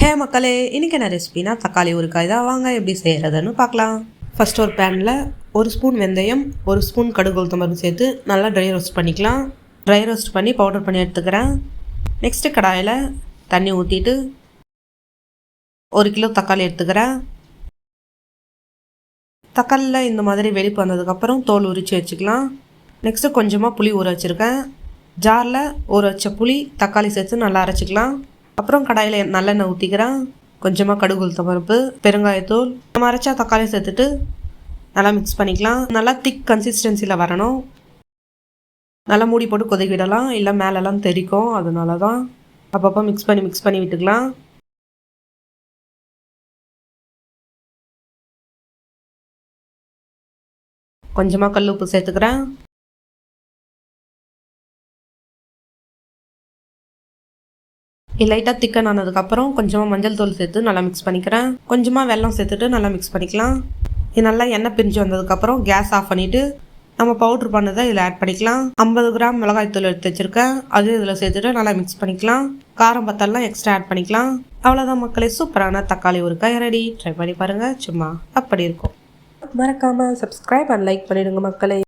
ஹே மக்களே, இன்றைக்கி என்ன ரெசிபினா தக்காளி ஊறுகாய் தான். வாங்க எப்படி செய்கிறதுன்னு பார்க்கலாம். ஃபஸ்ட் ஒரு பேனில் ஒரு ஸ்பூன் வெந்தயம், ஒரு ஸ்பூன் கடுகு உளுத்தம்பருப்பு சேர்த்து நல்லா ட்ரை ரோஸ்ட் பண்ணிக்கலாம். ட்ரை ரோஸ்ட் பண்ணி பவுடர் பண்ணி எடுத்துக்கிறேன். நெக்ஸ்ட்டு கடாயில் தண்ணி ஊற்றிட்டு 1 கிலோ தக்காளி எடுத்துக்கிறேன். தக்காளியில் இந்த மாதிரி வெளிப்பு வந்ததுக்கப்புறம் தோல் உரித்து வச்சுக்கலாம். நெக்ஸ்ட்டு கொஞ்சமாக புளி ஊற வச்சுருக்கேன். ஜாரில் ஊற வச்ச புளி தக்காளி சேர்த்து நல்லா அரைச்சிக்கலாம். அப்புறம் கடாயில் நல்லெண்ணெய் ஊற்றிக்கிறேன். கொஞ்சமாக கடுகு உளுத்தம் பருப்பு, பெருங்காயத்தூள், நம்ம அரைச்சா தக்காளி சேர்த்துட்டு நல்லா மிக்ஸ் பண்ணிக்கலாம். நல்லா திக் கன்சிஸ்டன்சியில் வரணும். நல்லா மூடி போட்டு கொதிக்க விடலாம், இல்லை மேலெல்லாம் தெரிக்கும். அதனால தான் அப்பப்போ மிக்ஸ் பண்ணி விட்டுக்கலாம். கொஞ்சமாக கல் உப்பு சேர்த்துக்கிறேன். லைட்டாக திக்கன் ஆனதுக்கப்புறம் கொஞ்சமாக மஞ்சள் தூள் சேர்த்து நல்லா மிக்ஸ் பண்ணிக்கிறேன். கொஞ்சமாக வெல்லம் சேர்த்துட்டு நல்லா மிக்ஸ் பண்ணிக்கலாம். இது நல்லா எண்ணெய் பிரிஞ்சு வந்ததுக்கப்புறம் கேஸ் ஆஃப் பண்ணிவிட்டு நம்ம பவுட்ரு பண்ணதை இதில் ஆட் பண்ணிக்கலாம். 50 கிராம் மிளகாய்த்தூள் எடுத்து வச்சுருக்கேன், அது இதில் சேர்த்துட்டு நல்லா மிக்ஸ் பண்ணிக்கலாம். காரம் பத்தெல்லாம் எக்ஸ்ட்ரா ஆட் பண்ணிக்கலாம். அவ்வளோதான் மக்களே, சூப்பரான தக்காளி ஊறுகாய் ரெடி. ட்ரை பண்ணி பாருங்கள், சும்மா அப்படி இருக்கும். மறக்காமல் சப்ஸ்கிரைப் அண்ட் லைக் பண்ணிவிடுங்க மக்களே.